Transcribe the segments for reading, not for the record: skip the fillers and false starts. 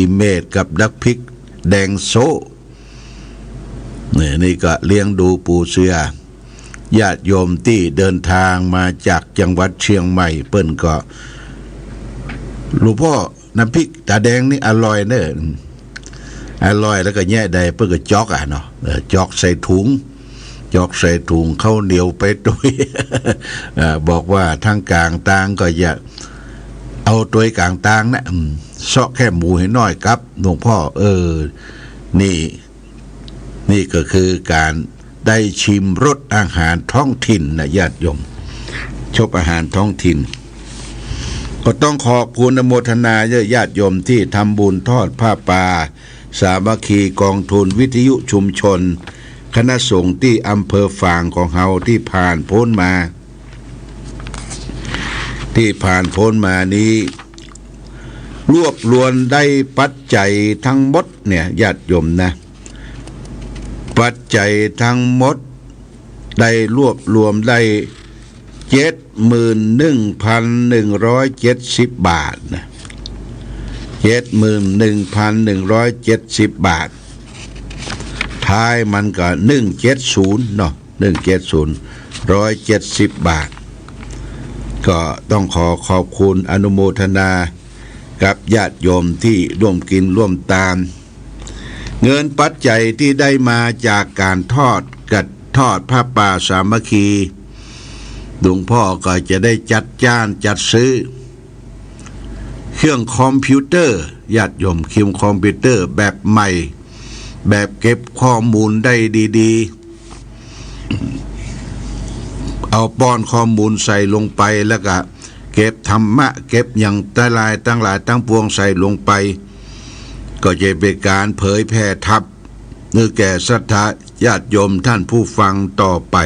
อีเมดกับดักพริกแดงโซนี่ก็เลี้ยงดูปูเสือญาติโยมที่เดินทางมาจากจังหวัดเชียงใหม่เปิ้นก็หลวงพ่อน้ำพริกตาแดงนี่อร่อยเนอะอร่อยแล้วก็แย่ใดเปิ้นก็จอกเนาะจอกใส่ถุงข้าวเหนียวไปด้วย บอกว่าทางกลางต่างก็อย่าเอาตัวกลางต่างนะเซาะแค่หมูให้น้อยครับหลวงพ่อนี่ก็คือการได้ชิมรสอาหารท้องถิ่นนะญาติโยมชอบอาหารท้องถิ่นก็ต้องขอบคุณอนุโมทนาญาติโยมที่ทำบุญทอดผ้าป่าสามัคคีกองทุนวิทยุชุมชนคณะสงฆ์ที่อำเภอฝางของเฮาที่ผ่านพ้นมานี้รวบรวมได้ปัจจัยทั้งหมดเนี่ยญาติโยมนะปัจจัยทั้งหมดได้รวบรวมได้ 71,170 บาทนะ 71,170 บาทท้ายมันก็170เนาะ170 170 บาทก็ต้องขอบคุณอนุโมทนากับญาติโยมที่ร่วมกินร่วมตามเงินปัจจัยที่ได้มาจากการทอดผ้าป่าสามัคคีหลวงพ่อก็จะได้จัดซื้อเครื่องคอมพิวเตอร์ญาติโยมเครื่องคอมพิวเตอร์แบบใหม่แบบเก็บข้อมูลได้ดีๆเอาป้อนข้อมูลใส่ลงไปแล้วก็เก็บธรรมะเก็บอย่างตั้งหลายปวงใส่ลงไปก็จะเป็นการเผยแผ่ธรรมนึกแก่ศรัทธาญาติโยมท่านผู้ฟังต่อไป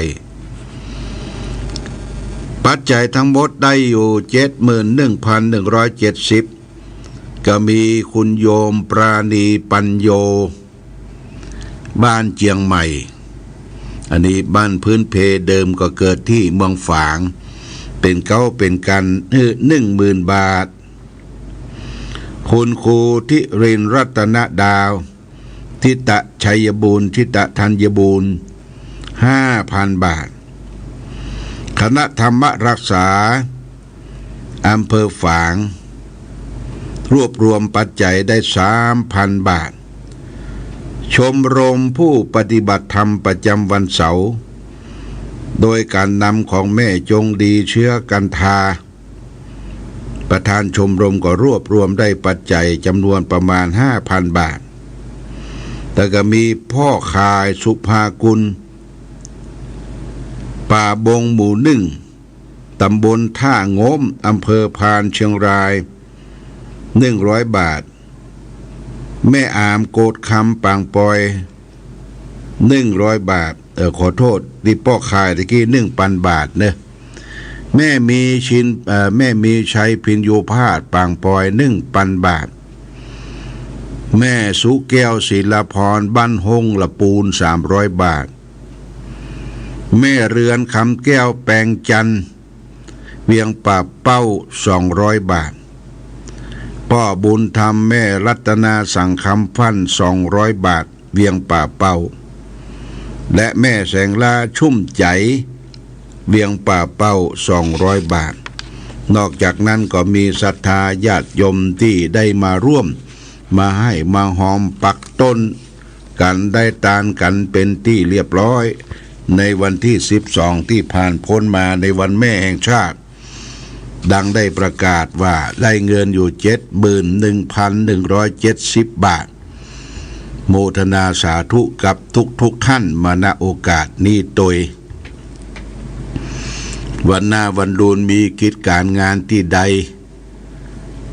ปัจจัยทั้งหมดได้อยู่ 71,170 ก็มีคุณโยมปราณีปัญโยบ้านเจียงใหม่อันนี้บ้านพื้นเพเดิมก็เกิดที่เมืองฝางเป็นกัน10,000 บาทคุณครูทิรินทร์รัตนดาวทิตะชัยบูรณ์ทิตะธัญบูรณ์ 5,000 บาทคณะธรรมรักษาอำเภอฝางรวบรวมปัจจัยได้ 3,000 บาทชมรมผู้ปฏิบัติธรรมประจำวันเสาร์โดยการนำของแม่จงดีเชื้อกันทาประธานชมรมก็รวบรวมได้ปัจจัยจำนวนประมาณ 5,000 บาทแต่ก็มีพ่อขายสุภากุลป่าบงหมู่1ตำบลท่าโง้มอำเภอพานเชียงราย100 บาทแม่อามโกดคำปางปอย100 บาทขอโทษดิป้อขายตะกี้ 1,000 บาทเนอะแม่มีชัยพินโยพาสปางปอย 1,000 บาทแม่สุแก้วศิลาพรบ้านหงละปูน300 บาทแม่เรือนคำแก้วแปลงจันทร์เวียงป่าเป้า200 บาทพ่อบุญธรรมแม่รัตนาสังคำพัน200 บาทเวียงป่าเป้าและแม่แสงลาชุ่มใจเวียงป่าเป้า200 บาทนอกจากนั้นก็มีศรัทธาญาติโยมที่ได้มาร่วมมาให้มาหอมปักต้นกันได้ตานกันเป็นที่เรียบร้อยในวันที่12ที่ผ่านพ้นมาในวันแม่แห่งชาติดังได้ประกาศว่าได้เงินอยู่ 71,170 บาทโมทนาสาธุกับทุกท่านมาณโอกาสนี้โดยวันหน้าวันดูนมีกิจการงานที่ใด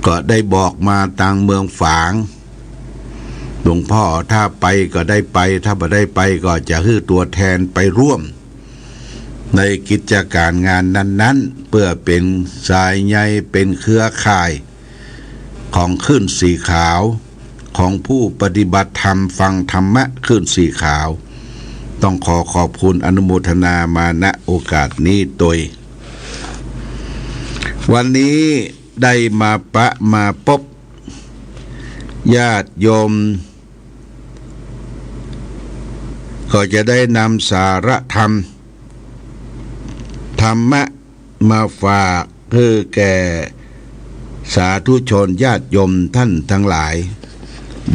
ก็ได้บอกมาทางเมืองฝางหลวงพ่อถ้าไปก็ได้ไปถ้าไม่ได้ไปก็จะให้ตัวแทนไปร่วมในกิจการงานนั้นๆเพื่อเป็นสายใยเป็นเครือข่ายของขึ้นสีขาวของผู้ปฏิบัติธรรมฟังธรรมะขึ้นสีขาวต้องขอบคุณอนุโมทนามาณโอกาสนี้โดยวันนี้ได้มาพบ ญาติโยมก็จะได้นำสาระธรรมะมาฝากเพื่อแก่สาธุชนญาติโยมท่านทั้งหลาย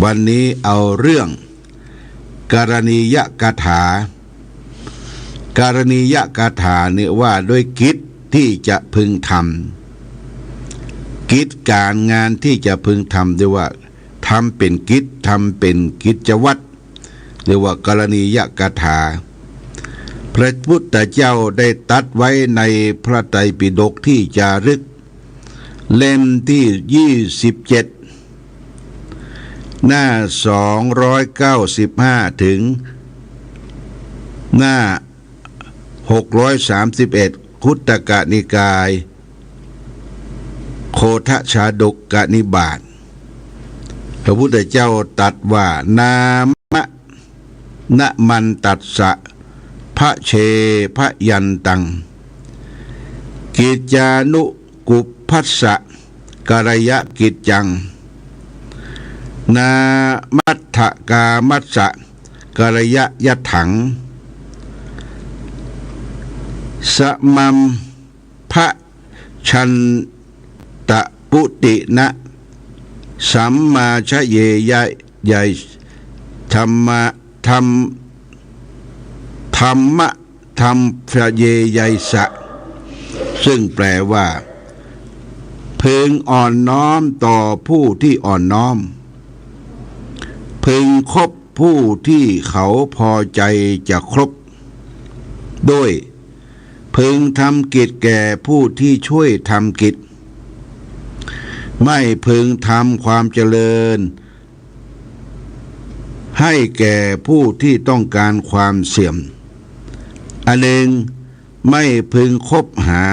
วันนี้เอาเรื่องกรณียกถากรณียกถาเนี่ยว่าด้วยกิจที่จะพึงทำกิจการงานที่จะพึงทำด้วยว่าทำเป็นกิจทำเป็นกิจวัตรเรียกว่ากรณียกถาพระพุทธเจ้าได้ตัดไว้ในพระไตรปิฎกที่จารึกเล่มที่27หน้า295ถึงหน้า631คุตตกนิกายโคทชาดกนิบาตพระพุทธเจ้าตรัสว่านามะนะมันตัสสะพระเชพระยันตังกิจจานุกุปพัสสะกรยะกิจจังนามัฏฐกามัสสะกรยะยะถังสมัมพระชันตะปุตินะสัมมาชเยยะยะธรรมะธรรมพระเยยะสะซึ่งแปลว่าพึงอ่อนน้อมต่อผู้ที่อ่อนน้อมพึงคบผู้ที่เขาพอใจจะครบด้วยพึงทำกิจแก่ผู้ที่ช่วยทำกิจไม่พึงทำความเจริญให้แก่ผู้ที่ต้องการความเสื่อมอันหนึ่งไม่พึงคบหา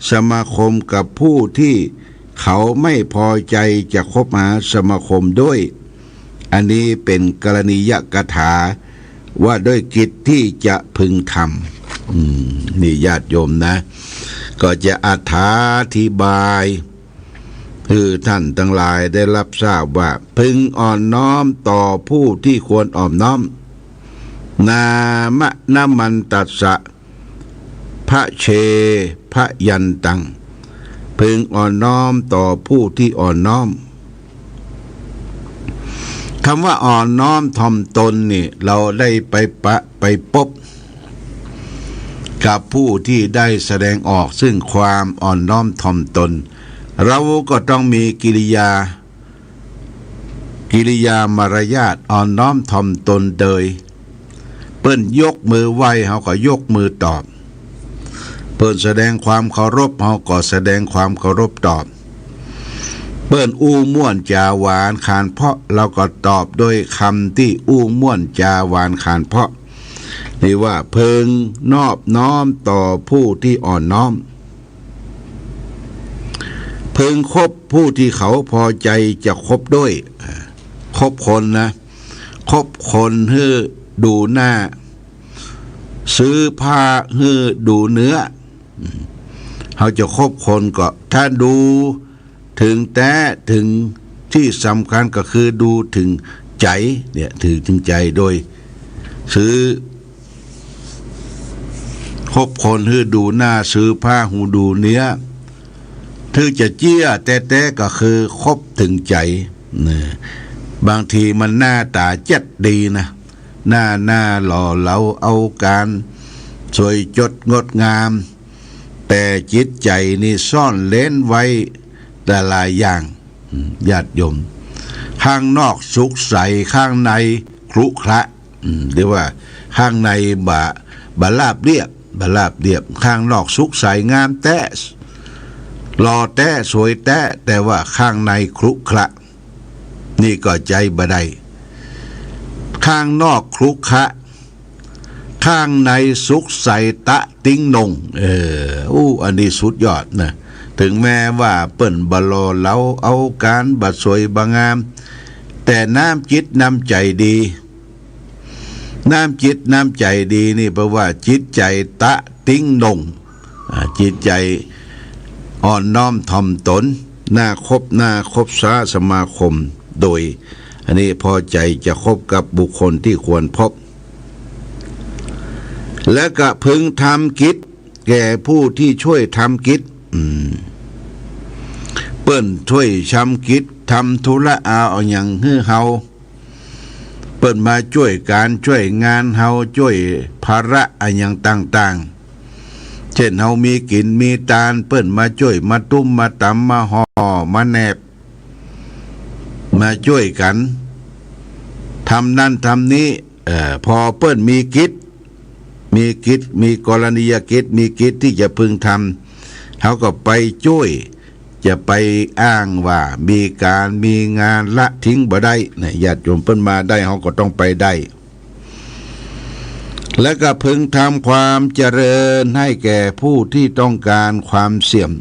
สมาคมกับผู้ที่เขาไม่พอใจจะคบหาสมาคมด้วยอันนี้เป็นกรณียกถาว่าด้วยกิจที่จะพึงทำนี่ญาติโยมนะก็จะอธิบายคือท่านทั้งหลายได้รับทราบว่าพึงอ่อนน้อมต่อผู้ที่ควรอ่อนน้อมนามะนะมันตัสสะพระเชพระยันตังพึงอ่อนน้อมต่อผู้ที่อ่อนน้อมคำว่าอ่อนน้อมถ่อมตนนี่เราได้ไปพบกับผู้ที่ได้แสดงออกซึ่งความอ่อนน้อมถ่อมตนเราก็ต้องมีกิริยามารยาทอ่อนน้อมถ่อมตนโดยเปิ้นยกมือไหว้เขาก็ยกมือตอบเปิ้นแสดงความเคารพเขาก็แสดงความเคารพตอบเปิ้นอู้ม่วนจาหวานขานเพาะเราก็ตอบโดยคำที่อู้ม่วนจาหวานขานเพาะนี่ว่าเพึงนอบน้อมต่อผู้ที่อ่อนน้อมพึงคบผู้ที่เขาพอใจจะคบด้วยคบคนนะคบคนให้ดูหน้าซื้อผ้าให้ดูเนื้อเขาจะคบคนก็ถ้าดูถึงแต่ถึงที่สำคัญก็คือดูถึงใจเนี่ยถึงใจโดยซื้อคบคนให้ดูหน้าซื้อผ้าหูดูเนื้อถึงจะเจี้ยแต่ก็คือคบถึงใจเนี่ยบางทีมันหน้าตาเจ็ดดีนะหน้าหล่อเหลาเอาการสวยจดงดงามแต่จิตใจนี่ซ่อนเล้นไว้แต่หลายอย่างญาติโยมข้างนอกสุขใสข้างในครุขระเรียกว่าข้างในบาลาบเรียบข้างนอกสุขใสงามแต้หล่อแต้สวยแต่ว่าข้างในครุขระนี่ก็ใจบ่ได้ข้างนอกครุขระข้างในสุขใสตะติ้งนงอันนี้สุดยอดนะถึงแม้ว่าเปิ้นบะโลเล้าเอาการบัดสวยบางามแต่น้ำจิตน้ำใจดีน้ำจิตน้ำใจดีนี่แปลว่าจิตใจตะติ้งนงจิตใจอ่อนน้อมถ่อมตนน่าคบสาสมาคม โดยอันนี้พอใจจะคบกับบุคคลที่ควรพบและก็พึงทำกิจแก่ผู้ที่ช่วยทำกิจเปิ้นช่วยทำกิจทำธุระเอาอย่างฮื้อเฮาเปิ้นมาช่วยการช่วยงานเฮาช่วยภาระอย่างต่างๆเช่นเฮามีกินมีตานเปิ้นมาช่วยมาตุ้มมาตำมาห่อมาแนบมาช่วยกันทำนั่นทำนี้พอเปิ้นมีกิจมีกรณียกิจมีกิจที่จะพึงทำเขาก็ไปช่วยจะไปอ้างว่ามีการมีงานละทิ้งบ่ได้เนี่ยญาติโยมเปิ้นมาได้เขาก็ต้องไปได้และก็พึงทำความเจริญให้แก่ผู้ที่ต้องการความเสื่อม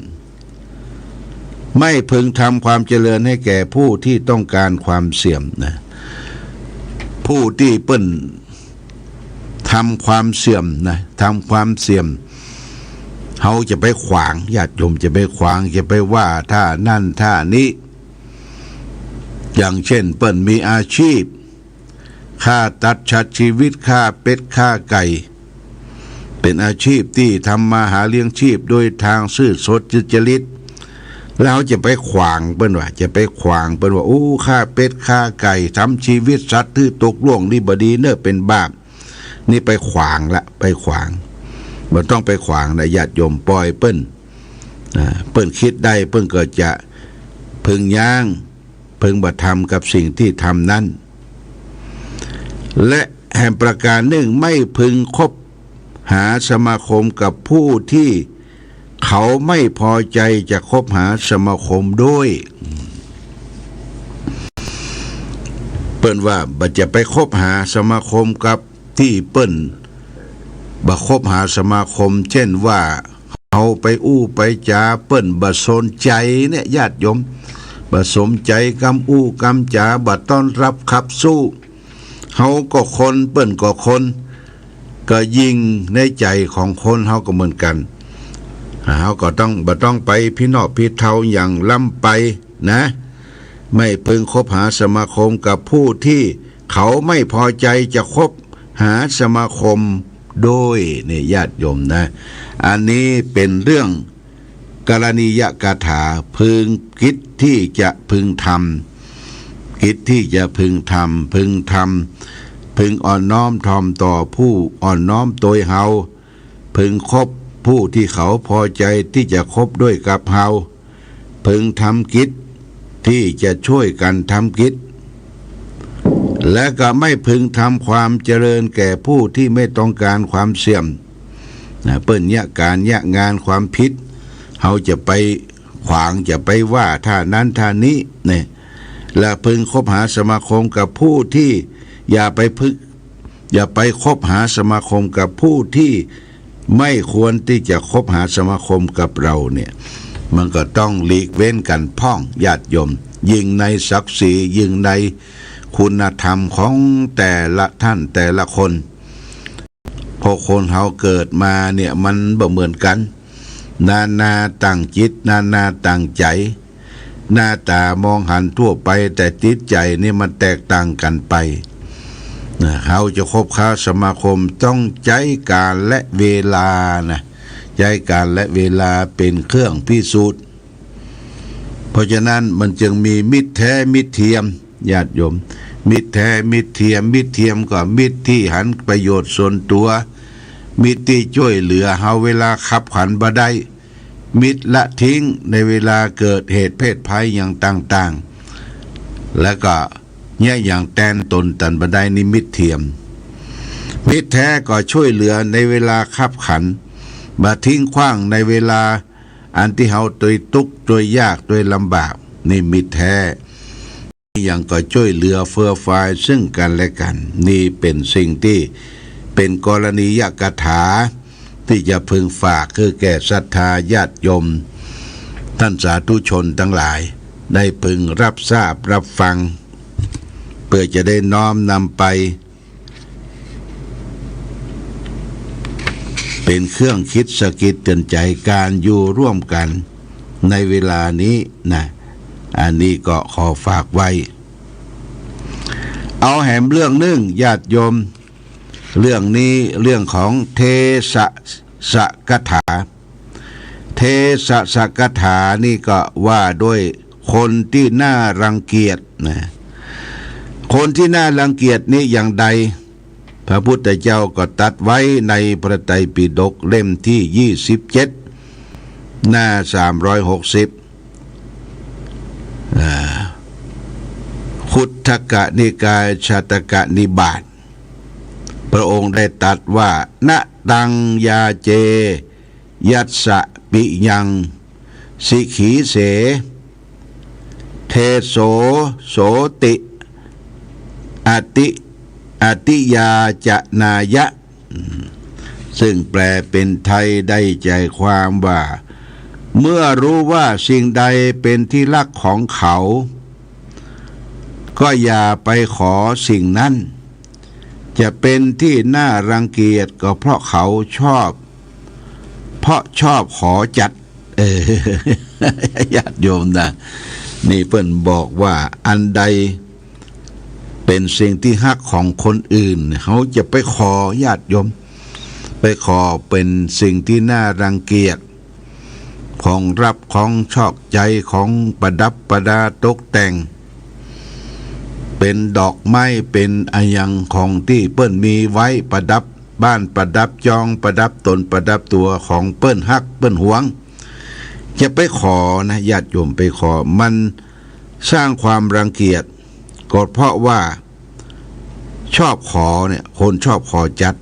ไม่พึงทำความเจริญให้แก่ผู้ที่ต้องการความเสื่อมนะผู้ที่เปิ้นทำความเสื่อมนะทำความเสื่อมเขาจะไปขวางญาติโยมจะไปขวางจะไปว่าท่านั่นท่านี้อย่างเช่นเปิ้นมีอาชีพฆ่าตัดชัดชีวิตฆ่าเป็ดฆ่าไก่เป็นอาชีพที่ทำมาหาเลี้ยงชีพโดยทางซื่อสดสุจริตแล้วจะไปขวางเปิ้นว่าจะไปขวางเปิ้นว่าโอ้ฆ่าเป็ดฆ่าไก่ทำชีวิตสัตว์ที่ตกล่วงนี่บดีเนอะเป็นบาปนี่ไปขวางละไปขวางมันต้องไปขวางนะญาติโยมปล่อยเปิ้นคิดได้เปิ้นก็จะพึงย่างพึงบัตรทำกับสิ่งที่ทำนั้นและแห่งประการหนึ่งไม่พึงคบหาสมาคมกับผู้ที่เขาไม่พอใจจะคบหาสมาคมด้วยเปิ้นว่าบัดจะไปคบหาสมาคมกับที่เปิ้นบ่คบหาสมาคมเช่นว่าเขาไปอู้ไปจาเปิ้นบ่สนใจเนี่ยญาติโยมบ่สนใจกำอู้กำจาบ่ต้อนรับขับสู้เขาก็คนเปิ้นก็คนก็ยิงในใจของคนเขาก็เหมือนกันเขาก็ต้องบ่ต้องไปพี่นอกพี่เทาอย่างล้ำไปนะไม่พึงคบหาสมาคมกับผู้ที่เขาไม่พอใจจะคบหาสมาคมโดยเนี่ยญาติโยมนะอันนี้เป็นเรื่องกรณียกถาพึงกิจที่จะพึงทำกิจที่จะพึงทำพึงอ่อนน้อมถ่อมต่อผู้อ่อนน้อมโดยเฮาพึงคบผู้ที่เขาพอใจที่จะคบด้วยกับเฮาพึงทำกิจที่จะช่วยกันทำกิจและก็ไม่พึงทำความเจริญแก่ผู้ที่ไม่ต้องการความเสื่อมเปิ้นยะการยะงานความผิดเขาจะไปขวางจะไปว่าท่านั้นท่านี้เนี่ยและพึงคบหาสมาคมกับผู้ที่อย่าไปคบหาสมาคมกับผู้ที่ไม่ควรที่จะคบหาสมาคมกับเราเนี่ยมันก็ต้องหลีกเว้นกันพ้องญาติโยมยิ่งในศักดิ์ศรียิ่งในคุณธรรมของแต่ละท่านแต่ละคนพอคนเฮาเกิดมาเนี่ยมันบ่เหมือนกันนาต่างจิตนาต่างใจหน้าตามองหันทั่วไปแต่จิตใจนี่มันแตกต่างกันไปเขาจะคบค้าสมาคมต้องใช้การและเวลานะใช้การและเวลาเป็นเครื่องพิสูจน์เพราะฉะนั้นมันจึงมีมิตรแท้มิตรเทียมญาติโยมมิตรแท้มิตรเทียมก็มิตรที่หันประโยชน์ส่วนตัวมิตรที่ช่วยเหลือเฮาเวลาขับขันบ่ได้มิตรละทิ้งในเวลาเกิดเหตุเพศภัยอย่างต่างๆแล้วก็เนี่ยอย่างแตนตนตันบ่ได้นิมิตเทียมมิตรแท้ก็ช่วยเหลือในเวลาขับขันบ่ทิ้งขว้างในเวลาอันที่เฮาตัวทุกข์ตัวยากตัวลำบากนี่มิตรแท้อย่างก็ช่วยเหลือเฟื่อฟายซึ่งกันและกันนี่เป็นสิ่งที่เป็นกรณียกถาที่จะพึงฝากคือแก่ศรัทธาญาติโยมท่านสาธุชนทั้งหลายได้พึงรับทราบรับฟังเพื่อจะได้น้อมนำไปเป็นเครื่องคิดสะกิดเตือนใจการอยู่ร่วมกันในเวลานี้นะอันนี้ก็ขอฝากไว้ เอาแหมเรื่องหนึ่งญาติโยมเรื่องนี้เรื่องของเทสสกถาเทสสกถานี่ก็ว่าด้วยคนที่น่ารังเกียจนะคนที่น่ารังเกียจนี้อย่างใดพระพุทธเจ้าก็ตรัสไว้ในพระไตรปิฎกเล่มที่27หน้า360ขุททกนิกายชาตกนิบาตพระองค์ได้ตรัสว่านะตังยาเจยัสสะปิยังสิขีเสเทโสโสติอติยาจะนายะซึ่งแปลเป็นไทยได้ใจความว่าเมื่อรู้ว่าสิ่งใดเป็นที่รักของเขาก็อย่าไปขอสิ่งนั้นจะเป็นที่น่ารังเกียจก็เพราะเขาชอบขอจัดญาติโยมนะนี่เพิ่นบอกว่าอันใดเป็นสิ่งที่ฮักของคนอื่นเขาจะไปขอญาติโยมไปขอเป็นสิ่งที่น่ารังเกียจของรับของชอบใจของประดับประดาตกแต่งเป็นดอกไม้เป็นอะยังของที่เปิ้นมีไว้ประดับบ้านประดับจองประดับตนประดับตัวของเปิ้นฮักเปิ้นหวงจะไปขอนะญาติโยมไปขอมันสร้างความรังเกียจก็เพราะว่าชอบขอเนี่ยคนชอบขอจัด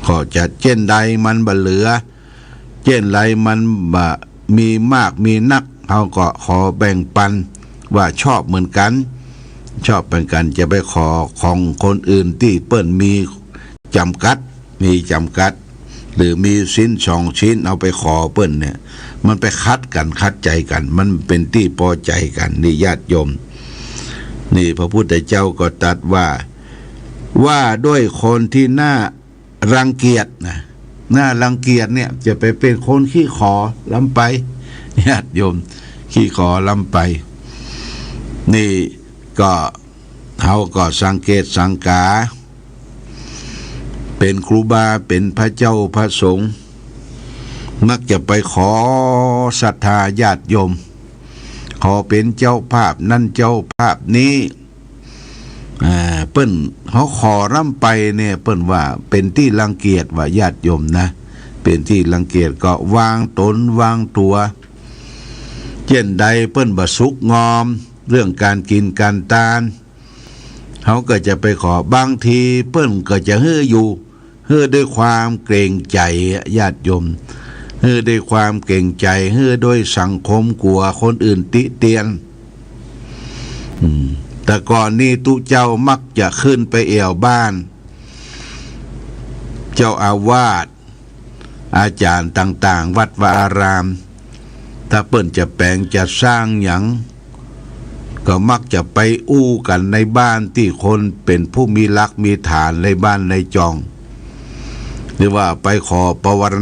ขอจัดเช่นใดมันบ่เหลือเช่นไรมันบ่มีมากมีนักเขาก็ขอแบ่งปันว่าชอบเหมือนกันชอบเป็นกันจะไปขอของคนอื่นที่เปิ้นมีจำกัดหรือมีชิ้น2 ชิ้นเอาไปขอเปิ้นเนี่ยมันไปคัดใจกันมันเป็นที่พอใจกันนี่ญาติโยมนี่พระพุทธเจ้าก็ตรัสว่าด้วยคนที่น่ารังเกียจนะน่ารังเกียจเนี่ยจะไปเป็นคนขี้ขอล้ำไปญาติโยมขี้ขอล้ำไปนี่ก็เขาก็สังเกตสังกาเป็นครูบาเป็นพระเจ้าพระสงฆ์มักจะไปขอศรัทธาญาติโยมขอเป็นเจ้าภาพนั่นเจ้าภาพนี้เปิ้นเขาขอร่ำไปเนี่ยเปิ้นว่าเป็นที่รังเกียจว่าญาติโยมนะเป็นที่รังเกียจก็วางตนวางตัวเช่นใดเปิ้นบ่สุกงอมเรื่องการกินการทานเขาก็จะไปขอบางทีเปิ้นก็จะเฮ้ออยู่เฮ้อด้วยความเกรงใจญาติโยมเฮ้อด้วยความเกรงใจเฮ้อด้วยสังคมกลัวคนอื่นติเตียนแต่ก่อนนี้ตุเจ้ามักจะขึ้นไปเอี่ยวบ้านเจ้าอาวาสอาจารย์ต่างๆวัดวาอารามถ้าเปิ้นจะแปลงจะสร้างหยังก็มักจะไปอู้กันในบ้านที่คนเป็นผู้มีลักมีฐานในบ้านในจองหรือว่าไปขอปวาร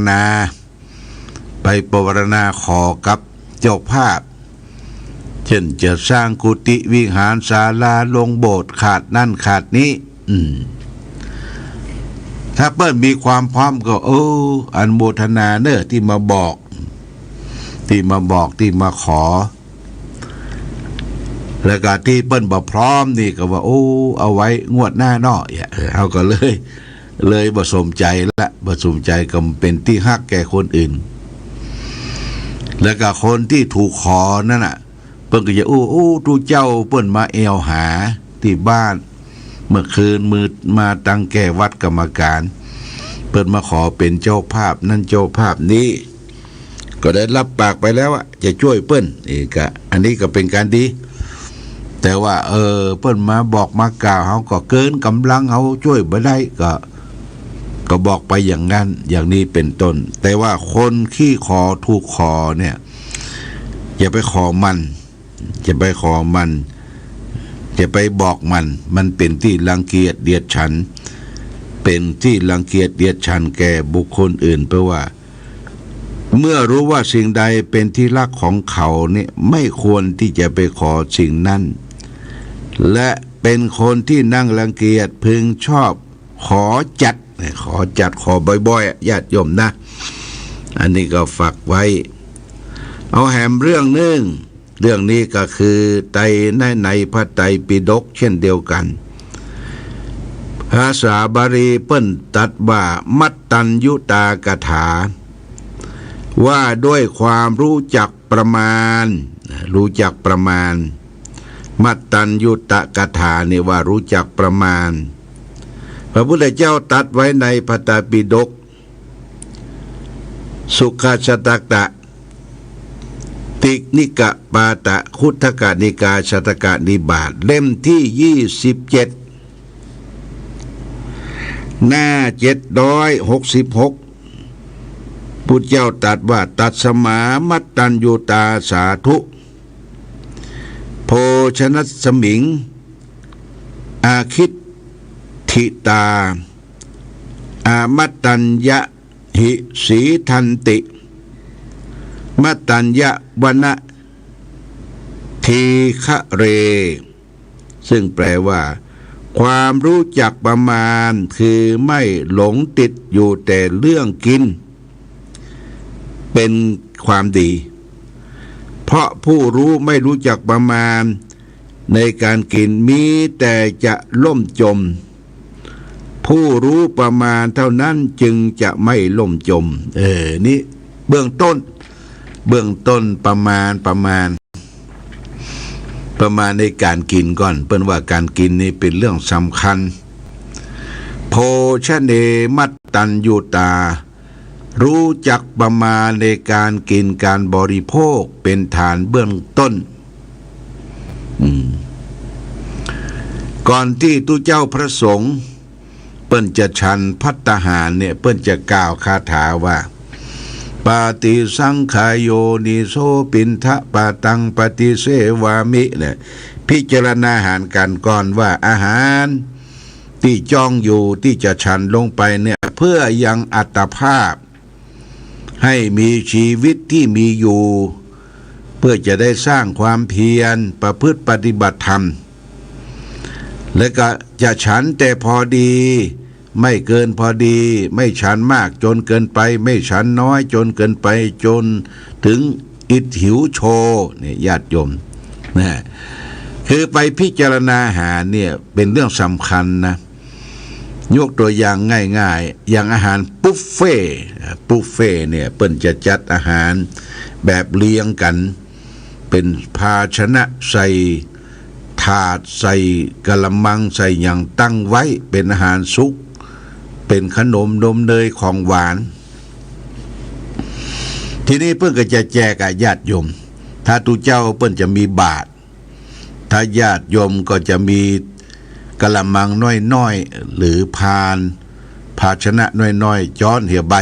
ณาขอกับเจ้าภาพเช่นจะสร้างกุฏิวิหารศาลาลงโบสถ์ขาดนั่นขาดนี้ถ้าเปิ้ลมีความพร้อมก็อนุโมทนาเนอะที่มาบอกที่มาขอแล้วก็ที่เปิ้ลบ่พร้อมนี่ก็ว่าเอาไว้งวดหน้าเนาะเขาก็เลยบ่สมใจละบ่สมใจก็เป็นที่ฮักแก่คนอื่นแล้วก็คนที่ถูกขอนั่นน่ะเปิ้นก็จะทูเจ้าเปิ้นมาแอวหาที่บ้านเมื่อคืนมืดมาตั้งแก่วัดกรรมการเปิ้นมาขอเป็นเจ้าภาพนั่นเจ้าภาพนี้ก็ได้รับปากไปแล้วว่าจะช่วยเปิ้นนี่ก็อันนี้ก็เป็นการดีแต่ว่าเปิ้นมาบอกมากล่าวเขาก็เกินกำลังเขาช่วยบ่ได้ก็บอกไปอย่างนั้นอย่างนี้เป็นต้นแต่ว่าคนขี้ขอถูกขอเนี่ยอย่าไปขอมันจะไปบอกมันเป็นที่รังเกียจเดียดฉันเป็นที่รังเกียจเดียดฉันแก่บุคคลอื่นเพราะว่าเมื่อรู้ว่าสิ่งใดเป็นที่รักของเขาเนี่ยไม่ควรที่จะไปขอสิ่งนั้นและไป เป็นคนที่นั่งรังเกียจพึงชอบขอจัดขอบ่อยๆญาติโยมนะอันนี้ก็ฝากไว้เอาแหมเรื่องนึงเรื่องนี้ก็คือในพระไตรปิฎกเช่นเดียวกันภาษาบาลีเปิ้นตัดว่ามัตตัญญุตากถาว่าด้วยความรู้จักประมาณมัตตัญญุตกถานี่ว่ารู้จักประมาณพระพุทธเจ้าตรัสไว้ในพระไตรปิฎกสุขชตกะตินิกะปาตะคุถกนิกาชตกนิบาตเล่มที่27หน้า766พุทธเจ้าตรัสว่าตัดสมามัตตัญญูตาสาธุโภชนัสสมิงอาคิตทิตาอามัตตัญญะหิสีทันติมัตตัญญะวนะทีฆะเรซึ่งแปลว่าความรู้จักประมาณคือไม่หลงติดอยู่แต่เรื่องกินเป็นความดีเพราะผู้รู้ไม่รู้จักประมาณในการกินมีแต่จะล่มจมผู้รู้ประมาณเท่านั้นจึงจะไม่ล่มจมนี่เบื้องต้นประมาณในการกินก่อนเปิ้นว่าการกินนี่เป็นเรื่องสำคัญโภชเนมัตตัญญูตารู้จักประมาณในการกินการบริโภคเป็นฐานเบื้องต้นก่อนที่ตุเจ้าพระสงฆ์เปิ้นจะฉันภัตตาหารเนี่ยเปิ้นจะกล่าวคาถาว่าปาติสังขายโยนิโสปินทะปาตังปฏิเสวามิเนี่ยพิจารณาอาหารกันก่อนว่าอาหารที่จ้องอยู่ที่จะฉันลงไปเนี่ยเพื่อยังอัตภาพให้มีชีวิตที่มีอยู่เพื่อจะได้สร้างความเพียรประพฤติปฏิบัติธรรมและก็จะฉันแต่พอดีไม่เกินพอดีไม่ฉันมากจนเกินไปไม่ฉันน้อยจนเกินไปจนถึงอิทหิวโชเนี่ยญาติโยมนะคือไปพิจารณาอาหารเนี่ยเป็นเรื่องสำคัญนะยกตัวอย่างง่ายๆอย่างอาหารบุฟเฟ่เนี่ยเปิ้นจะจัดอาหารแบบเรียงกันเป็นภาชนะใส่ถาดใส่กะละมังใส่อย่างตั้งไว้เป็นอาหารสุกเป็นขนมนมเนยของหวานทีนี้เพิ่นก็จะแจกญาติโยมถ้าตุเจ้าเพิ่นจะมีบาตรถ้าญาติโยมก็จะมีกะละมังน้อยๆหรือภาชนะน้อยๆจ้อนเหี่ยใบ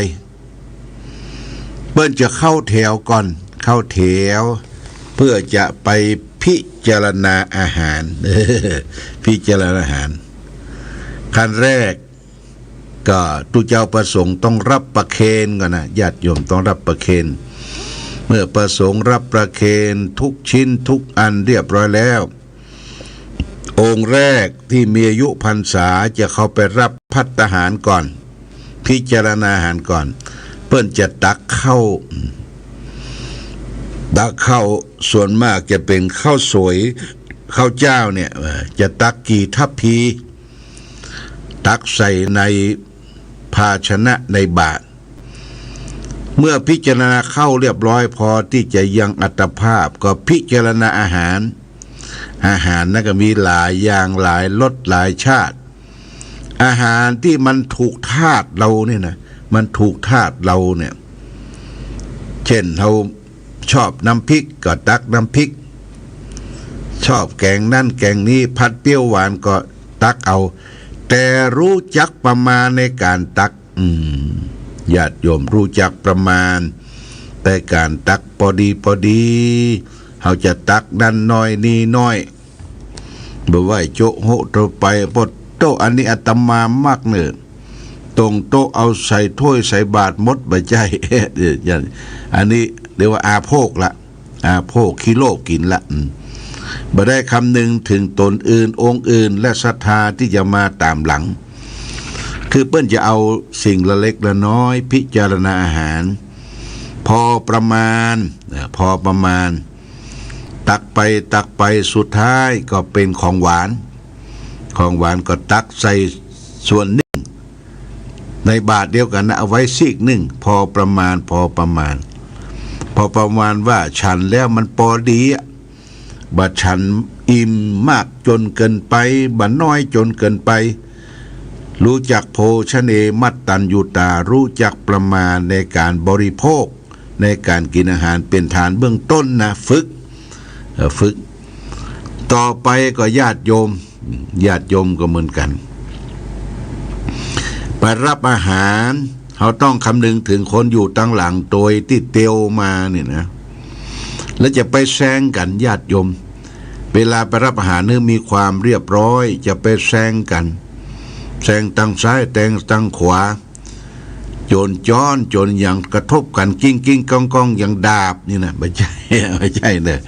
เพิ่นจะเข้าแถวก่อนเข้าแถวเพื่อจะไปพิจารณาอาหารพิจารณาอาหารขั้นแรกก็ตุเจ้าประสงค์ต้องรับประเคนก่อนนะญาติโยมต้องรับประเคนเมื่อประสงค์รับประเคนทุกชิ้นทุกอันเรียบร้อยแล้วองค์แรกที่มีอายุพรรษาจะเข้าไปรับภัตตาหารก่อนพิจารณาอาหารก่อนเพิ่นจะตักข้าวส่วนมากจะเป็นข้าวสวยข้าวเจ้าเนี่ยจะตักกี่ทัพพีตักใส่ในภาชนะในบาตรเมื่อพิจารณาเข้าเรียบร้อยพอที่จะยังอัตภาพก็พิจารณาอาหารนั่นก็มีหลายอย่างหลายรสหลายชาติอาหารที่มันถูกธาตุเราเนี่ยนะมันถูกธาตุเราเนี่ยเช่นเราชอบน้ำพริกก็ตักน้ำพริกชอบแกงนั่นแกงนี้ผัดเปรี้ยวหวานก็ตักเอาแต่รู้จักประมาณในการตักญาติโยมรู้จักประมาณแต่การตักพอดีเขาจะตักนั่นน้อยนี่น้อยบ่ไหวโจะโหตไปปดโตอันนี้อาตมามากเนิ่นตรงโตเอาใส่ถ้วยใส่บาตรมดบ่ใจอันนี้เรียกว่าอาโภคละอาโภคกิโลกินละ บ่ได้คำนึงถึงตนอื่นองค์อื่นและศรัทธาที่จะมาตามหลังคือเปิ้นจะเอาสิ่งละเล็กละน้อยพิจารณาอาหารพอประมาณตักไปสุดท้ายก็เป็นของหวานก็ตักใส่ส่วนหนึ่งในบาทเดียวกันนะเอาไว้ซีกหนึ่งพอประมาณว่าฉันแล้วมันพอดีบัดฉันอิ่มมากจนเกินไปบัดน้อยจนเกินไปรู้จักโภชเนมัตตัญญูตารู้จักประมาณในการบริโภคในการกินอาหารเป็นฐานเบื้องต้นนะฝึกต่อไปก็ญาติโยมก็เหมือนกันไปรับอาหารเขาต้องคำนึงถึงคนอยู่ตั้งหลังโดยที่เตียวมาเนี่ยนะแล้วจะไปแซงกันญาติโยมเวลาไปรับอาหารนึกมีความเรียบร้อยจะไปแซงกันแซงตั้งซ้ายแซงตั้งขวาโจนจ้อนโจนอย่างกระทบกันกิ้งก้องอย่างดาบนี่นะไม่ใช่เนี่ย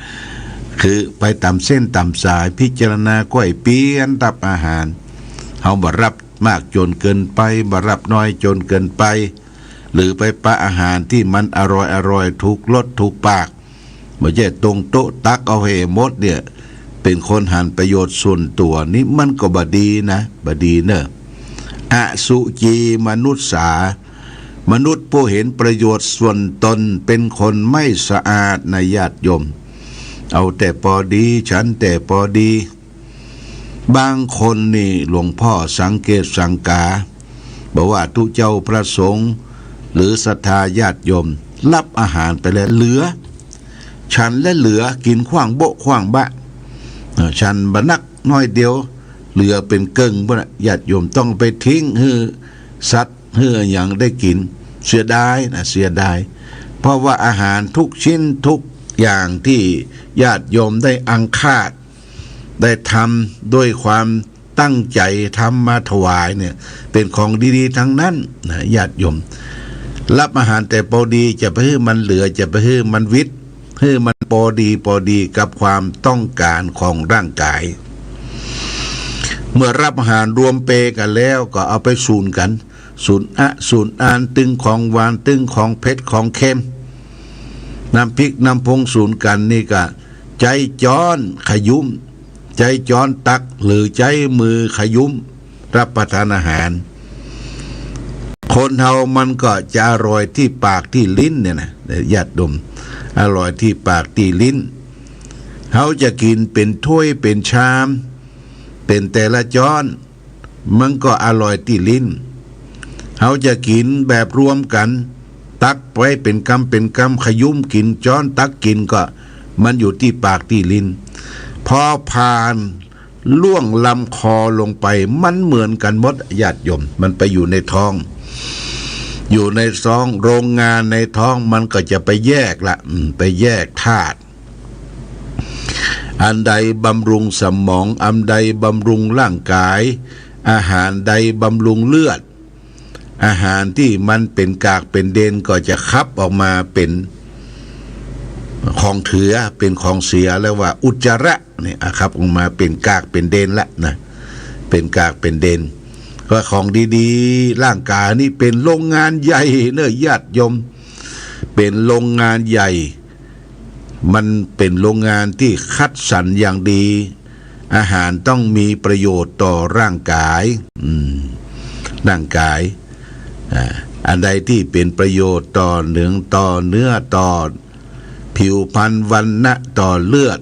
คือไปตามเส้นตามสายพิจารณาก้อยเปลี่ยนตับอาหารเขาบ่รับมากจนเกินไปบ่รับน้อยจนเกินไปหรือไปปะอาหารที่มันอร่อยถูกรสถูกปากไม่ใช่ตรงโต๊ะตักเอาเหหมดเนี่ยเป็นคนหันประโยชน์ส่วนตัวนี่มันก็บดีนะบดีเนอะอสุจีมนุษย์มนุษย์ผู้เห็นประโยชน์ส่วนตนเป็นคนไม่สะอาดนะญาติโยมเอาแต่พอดีฉันแต่พอดีบางคนนี่หลวงพ่อสังเกตสังกาบอกว่าทุกเจ้าพระสงฆ์หรือศรัทธาญาติโยมรับอาหารไปแล้วเหลือฉันและเหลือกินขว้างโบะขว้างบะฉันบะนักน้อยเดียวเหลือเป็นเกิงพวกนั้นญาติโยมต้องไปทิ้งให้สัตว์ให้อย่างได้กินเสียดายเพราะว่าอาหารทุกชิ้นทุกอย่างที่ญาติโยมได้อังคาดได้ทำด้วยความตั้งใจทำมาถวายเนี่ยเป็นของดีๆทั้งนั้นนะญาติโยมรับอาหารแต่พอดีจะไปให้มันเหลือจะไปให้มันวิตให้มันพอดีกับความต้องการของร่างกายเมื่อรับอาหารรวมเปกันแล้วก็เอาไปสูนกันสูนอ่านตึงของหวานตึงของเผ็ดของเค็มน้ำพริกน้ำพงสูนกันนี่ก็ใจจ้อนขยุ้มใจจ้อนตักหรือใจมือขยุ้มรับประทานอาหารคนเฮามันก็จะอร่อยที่ปากที่ลิ้นเนี่ยนะญาติโยมอร่อยที่ปากที่ลิ้นเขาจะกินเป็นถ้วยเป็นชามเป็นแต่ละจ้อนมันก็อร่อยที่ลิ้นเขาจะกินแบบรวมกันตักไว้เป็นกำขยุ้มกินจ้อนตักกินก็มันอยู่ที่ปากที่ลิ้นพอผ่านล่วงลำคอลงไปมันเหมือนกันหมดญาติโยมมันไปอยู่ในท้องอยู่ในท้องโรงงานในท้องมันก็จะไปแยกละไปแยกธาตุอันใดบำรุงสมองอันใดบำรุงร่างกายอาหารใดบำรุงเลือดอาหารที่มันเป็นกากเป็นเดนก็จะคับออกมาเป็นของเถือเป็นของเสียแล้วว่าอุจจาระเนี่ยครับออกมาเป็นกากเป็นเดนละนะเป็นกากเป็นเดนก็ของดีๆร่างกายนี่เป็นโรงงานใหญ่เนอะญาติโยมเป็นโรงงานใหญ่มันเป็นโรงงานที่คัดสรรอย่างดีอาหารต้องมีประโยชน์ต่อร่างกายอันใดที่เป็นประโยชน์ต่อเนื้อต่อผิวพรรณวรรณะต่อเลือด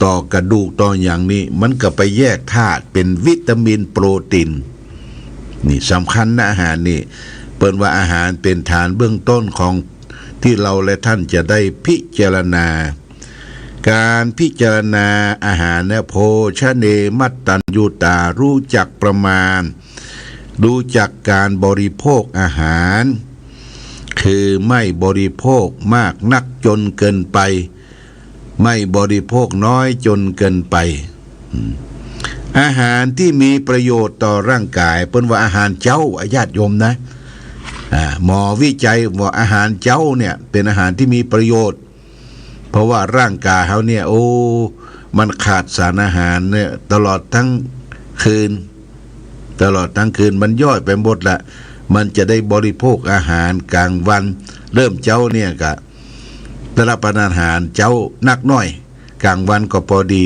ต่อกระดูกต่ออย่างนี้มันก็ไปแยกธาตุเป็นวิตามินโปรตีนนี่สำคัญนะอาหารนี่เปิ้นว่าอาหารเป็นฐานเบื้องต้นของที่เราและท่านจะได้พิจารณาการพิจารณาอาหารเนี่ยโภชเนมัตตัญญูตารู้จักประมาณรู้จักการบริโภคอาหารคือไม่บริโภคมากนักจนเกินไปไม่บริโภคน้อยจนเกินไปอาหารที่มีประโยชน์ต่อร่างกายเป็นว่าอาหารเจ้าญาติโยมนะหมอวิจัยว่าอาหารเจ้าเนี่ยเป็นอาหารที่มีประโยชน์เพราะว่าร่างกายเขาเนี่ย มันขาดสารอาหารเนี่ยตลอดทั้งคืนมันย่อยไปหมดละมันจะได้บริโภคอาหารกลางวันเริ่มเจ้าเนี่ยก็ได้รับประทานอาหารเจ้านักน้อยกลางวันก็พอดี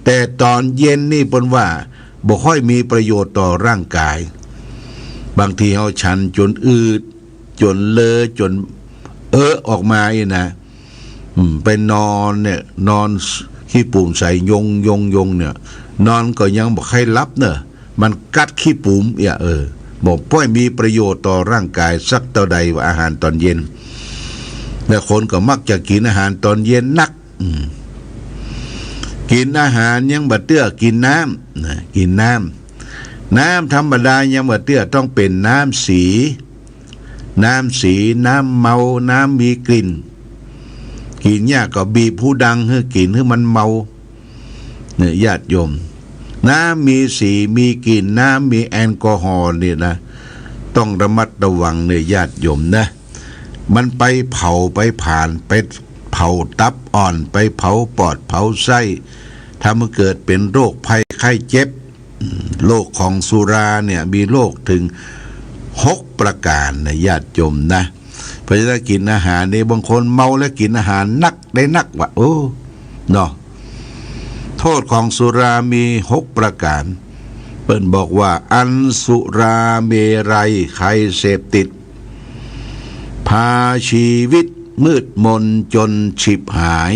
แต่ตอนเย็นนี่ปนว่าบ่ค่อยมีประโยชน์ต่อร่างกายบางทีเฮาฉันจนอืดจนเลอะจนออกมาอีนะไปนอนเนี่ยนอนขี้ปุ่มใส่ยงเนี่ยนอนก็ยังบ่ค่อยรับเนอะมันกัดขี้ปุ่มบอกป้อยมีประโยชน์ต่อร่างกายสักเท่าใดว่าอาหารตอนเย็นแต่คนก็มักจะกินอาหารตอนเย็นนักกินอาหารยังบ่เตื้อกินน้ำกินน้ำธรรมดายังบ่เตื้อต้องเป็นน้ำสีน้ำเมาน้ำมีกลิ่นกินยากก็บีบผู้ดังให้กินให้มันเมาเนี่ยญาติโยมน้ำมีสีมีกลิ่นน้ำมีแอลกอฮอล์เนี่ยนะต้องระมัดระวังเนี่ยญาติโยมนะมันไปเผาไปผ่านไปเผาตับอ่อนไปเผาปอดเผาไส้ทำให้เกิดเป็นโรคภัยไข้เจ็บโรคของสุราเนี่ยมีโรคถึง6ประการนะญาติโยมนะเพราะฉะนั้นกินอาหารนี่บางคนเมาแล้วกินอาหารนักได้นักว่าเนาะโทษของสุรามี6ประการเปิ้นบอกว่าอันสุราเมรัยใครเสพติดพาชีวิตมืดมนจนฉิบหาย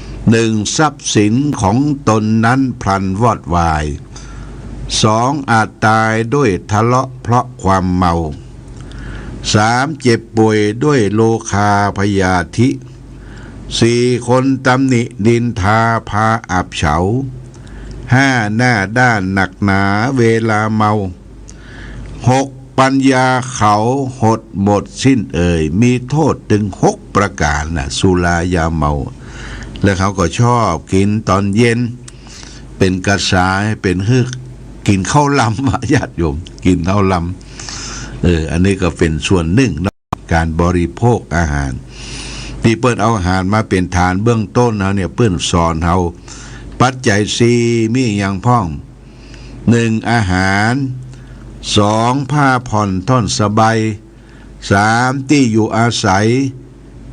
1ทรัพย์สินของตนนั้นพลันวอดวาย2อาจตายด้วยทะเลาะเพราะความเมา3เจ็บป่วยด้วยโลคาพยาธิ4คนตำหนิดินทาพาอับเฉา5หน้าด้านหนักหนาเวลาเมา6ปัญญาเขาหดหมดสิ้นมีโทษถึง6ประการนะสุรายาเมาแล้วเขาก็ชอบกินตอนเย็นเป็นกระสายเป็นฮึกกินข้าวลำญาติโยมกินข้าวลำอันนี้ก็เป็นส่วนหนึ่งในการบริโภคอาหารที่เปิ้นเอาอาหารมาเป็นฐานเบื้องต้นเฮาเนี่ยเปิ้นสอนเฮาปัจจัย4มีอย่างพ้อง1อาหาร2ผ้าผ่อนท่อนสบาย3ที่อยู่อาศัย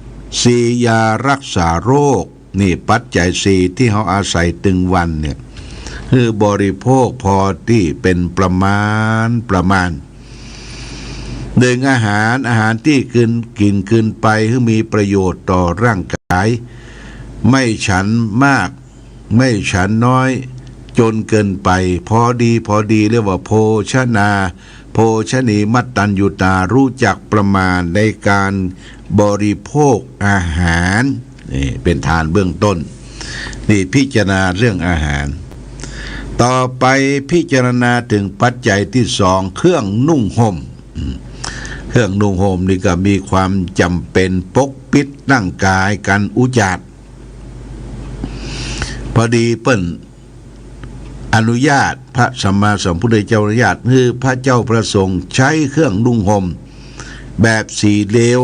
4ยารักษาโรคนี่ปัจจัย4ที่เฮาอาศัยตึงวันเนี่ยคือบริโภคพอที่เป็นประมาณ1อาหารที่กินไปให้มีประโยชน์ต่อร่างกายไม่ฉันมากไม่ฉันน้อยจนเกินไปพอดีเรียกว่าโภชนีมัตตัญญูตารู้จักประมาณในการบริโภคอาหารนี่เป็นฐานเบื้องต้นนี่พิจารณาเรื่องอาหารต่อไปพิจารณาถึงปัจจัยที่2เครื่องนุ่งห่มเครื่องนุ่งห่มนี่ก็มีความจำเป็นปกปิดร่างกายกันอุจาดพอดีเปิ้นอนุญาตพระสัมมาสัมพุทธเจ้าอนุญาตให้พระเจ้าประสงค์ใช้เครื่องนุ่งห่มแบบสีเหลว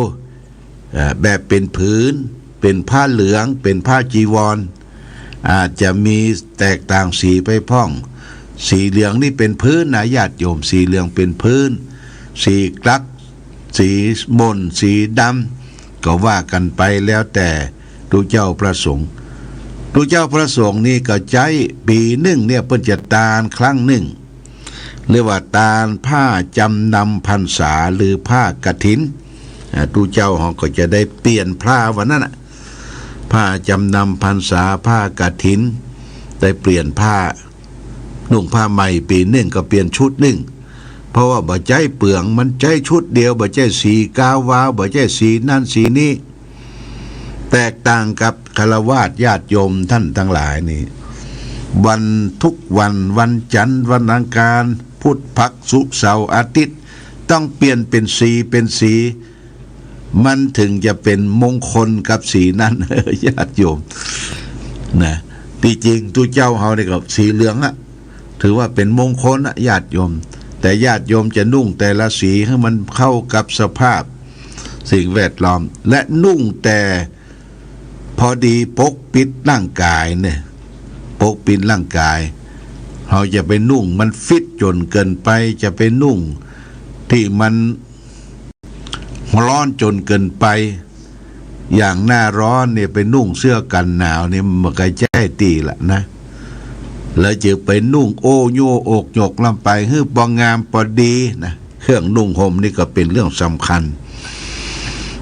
แบบเป็นผืนเป็นผ้าเหลืองเป็นผ้าจีวรอาจจะมีแตกต่างสีไปพ้องสีเหลืองนี่เป็นพื้นนะญาติโยมสีเหลืองเป็นพื้นสีกลักสีมนสีดำก็ว่ากันไปแล้วแต่พระเจ้าประสงค์พระเจ้าประสงค์นี่ก็ใจปีหนึ่งเนี่ยเพิ่นจะตาลครั้งหนึ่งเรียกว่าตาลผ้าจำนำพรรษาหรือผ้ากฐินพระเจ้าเขาก็จะได้เปลี่ยนผ้าวันนั้นผ้าจำนำพรรษาผ้ากฐินได้เปลี่ยนผ้านุ่งผ้าใหม่ปีหนึ่งก็เปลี่ยนชุดหนึ่งเพราะว่าบ่ใจเปลืองมันใจชุดเดียวบ่ใจสีกาวาวบ่ใจสีนั่นสีนี้แตกต่างกับฆราวาสญาติโยมท่านทั้งหลายนี่วันทุกวันจันทร์วันอังคารพุธพฤหัสศุกร์เสาร์อาทิตย์ต้องเปลี่ยนเป็นสีมันถึงจะเป็นมงคลกับสีนั้นญาติโยมนะที่จริงตัวเจ้าเฮานี่ก็สีเหลืองถือว่าเป็นมงคลญาติโยมแต่ญาติโยมจะนุ่งแต่ละสีให้มันเข้ากับสภาพสิ่งแวดล้อมและนุ่งแต่พอดีปกปิดร่างกายเนี่ย ปกปิดร่างกายเราจะไปนุ่งมันฟิตจนเกินไปจะไปนุ่งที่มันร้อนจนเกินไปอย่างหน้าร้อนเนี่ยไปนุ่งเสื้อกันหนาวเนี่ยมันก็จะให้ตีละนะแล้วจะไปนุ่งโอโยอกหยกลำไปฮื้อปองงามพอดีนะเครื่องนุ่งห่มนี่ก็เป็นเรื่องสำคัญ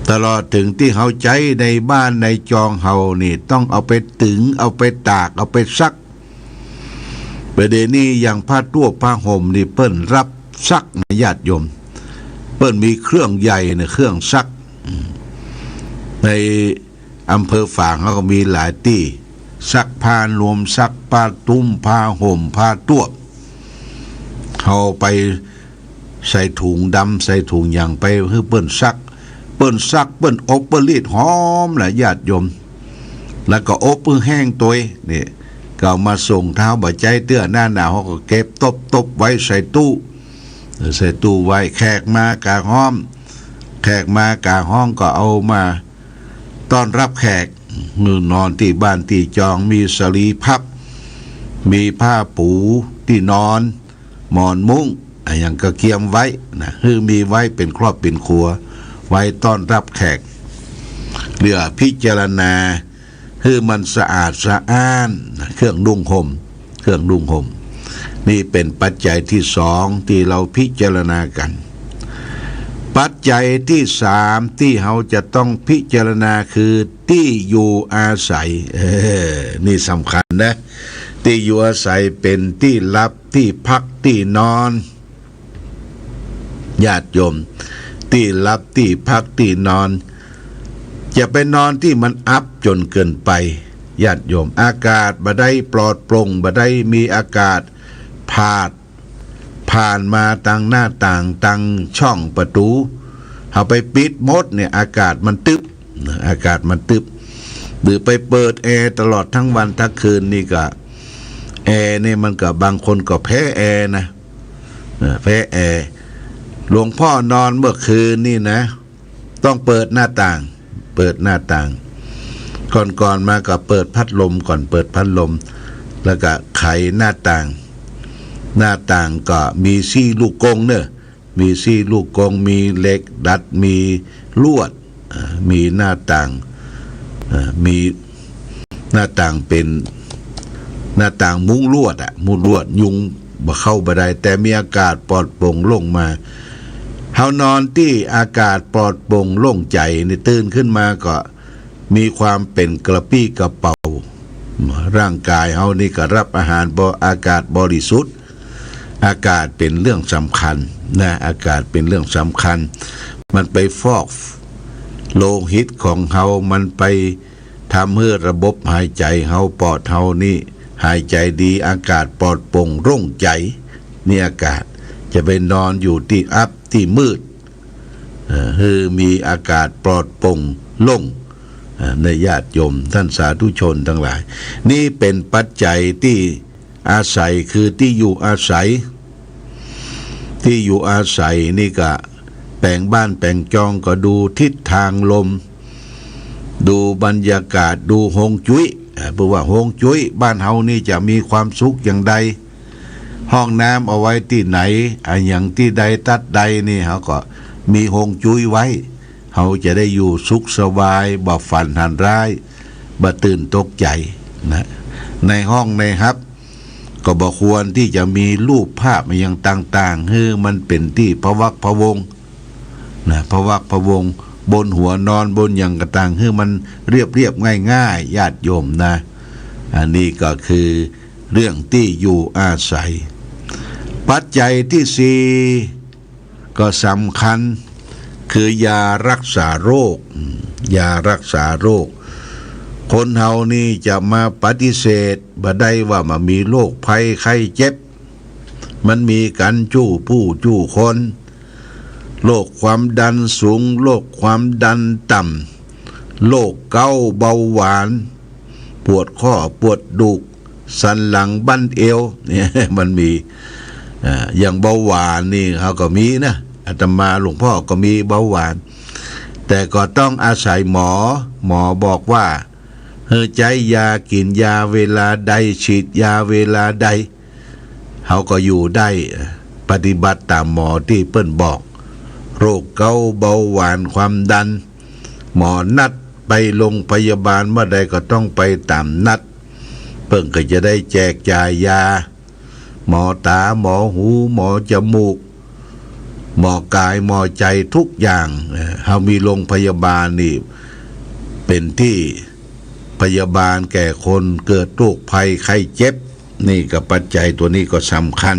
ตลอดถึงที่เฮาใจในบ้านในจองเฮานี่ต้องเอาไปตึงเอาไปตากเอาไปซักประเดี๋ยวนี้อย่างผ้าตัวผ้าห่มนี่เปิ้นรับซักนะญาติโยมเปิ้นมีเครื่องใหญ่เนี่ยเครื่องซักในอำเภอฝางเขาก็มีหลายที่ซักผ้ารวมซักผ้าตุ้มผ้าห่มผ้าตัวเขาไปใส่ถุงดำใส่ถุงอย่างไปให้เปิ้นซักเปิ้นอบเปิ้นรีดหอมแหละญาติโยมแล้วก็อบเปิ้นแห้งตัวนี่ก็เอามาส่งเท้าบ่ใจเตื้อหน้าหนาวเขาก็เก็บตบไว้ใส่ตู้ไว้แขกมากางห้อมก็เอามาต้อนรับแขกมือนอนที่บ้านที่จองมีสลีพับมีผ้าปูที่นอนหมอนมุ้งอย่างก็เกียมไว้นะคือมีไว้เป็นครอบเป็นครัวไว้ต้อนรับแขกเรือพิจารณาคือมันสะอาดสะอ้านเครื่องนุ่งห่มนี่เป็นปัจจัยที่สองที่เราพิจารณากันปัจจัยที่สามที่เราจะต้องพิจารณาคือที่อยู่อาศัยนี่สำคัญนะที่อยู่อาศัยเป็นที่รับที่พักที่นอนญาติโยมที่รับที่พักที่นอนจะไปนอนที่มันอับจนเกินไปญาติโยมอากาศบ่ได้ปลอดโปร่งบ่ได้มีอากาศผ่านมาทางหน้าต่างทางช่องประตูเอาไปปิดหมดเนี่ยอากาศมันตึบหรือไปเปิดแอร์ตลอดทั้งวันทั้งคืนนี่ก็แอร์นี่มันก็บางคนก็แพ้แอร์นะแพ้แอร์หลวงพ่อนอนเมื่อคืนนี่นะต้องเปิดหน้าต่างก่อนมาก็เปิดพัดลมก่อนเปิดพัดลมแล้วก็ไขหน้าต่างก็มีซี่ลูกกงเนอะมีซี่ลูกกงมีเหล็กดัดมีลวดมีหน้าต่างมีหน้าต่างเป็นหน้าต่างมุ้งลวดยุงบ่เข้าบ่ได้แต่มีอากาศปลอดโปร่งโล่งมาเฮานอนที่อากาศปลอดโปร่งโล่งใจนี่ตื่นขึ้นมาก็มีความเป็นกระปี้กระเป๋าร่างกายเฮานี่ก็รับอาหารอากาศบริสุทธิ์อากาศเป็นเรื่องสำคัญนะอากาศเป็นเรื่องสำคัญมันไปฟอกโลหิตของเฮามันไปทำให้ระบบหายใจเฮาปอดเฮานี่หายใจดีอากาศปลอดโปร่งโล่งใจนี่อากาศจะไปนอนอยู่ที่อับที่มืดคือมีอากาศปลอดโปร่งโล่งในญาติโยมท่านสาธุชนทั้งหลายนี่เป็นปัจจัยที่อาศัยคือที่อยู่อาศัยนี่ก็แปลงบ้านแปลงจองก็ดูทิศทางลมดูบรรยากาศดูฮวงจุ้ยเพราะว่าฮวงจุ้ยบ้านเฮานี่จะมีความสุขอย่างใดห้องน้ำเอาไว้ที่ไหนอย่างที่ใดตัดใดนี่เขาก็มีฮวงจุ้ยไว้เขาจะได้อยู่สุขสบายบ่ฝันหันร้ายบ่ตื่นตกใจนะในห้องในฮับก็บ่ควรที่จะมีรูปภาพอย่างต่างๆคือมันเป็นที่พะวักพะวงนะพะวักพะวงบนหัวนอนบนอย่างกระตังคือมันเรียบง่ายญาติโยมนะอันนี้ก็คือเรื่องที่อยู่อาศัยปัจจัยที่สี่ก็สำคัญคือยารักษาโรคคนเฮานี่จะมาปฏิเสธบ่ได้ว่ามันมีโรคภัยไข้เจ็บมันมีกันจู้คนโรคความดันสูงโรคความดันต่ำโรคเกาต์เบาหวานปวดข้อปวดดุกสันหลังบั้นเอวเนี่ยมันมีอย่างเบาหวานนี่เขาก็มีนะอาตมาหลวงพ่อก็มีเบาหวานแต่ก็ต้องอาศัยหมอบอกว่า ใจยากินยาเวลาใดฉีดยาเวลาใดเขาก็อยู่ได้ปฏิบัติตามหมอที่เปิ้นบอกโรคเกาต์เบาหวานความดันหมอนัดไปโรงพยาบาลเมื่อใดก็ต้องไปตามนัดเพิ่งก็จะได้แจกจ่ายยาหมอตาหมอหูหมอจมูกหมอกายหมอใจทุกอย่างเขามีโรงพยาบาลนี่เป็นที่พยาบาลแก่คนเกิดโรคภัยไข้เจ็บนี่กับปัจจัยตัวนี้ก็สำคั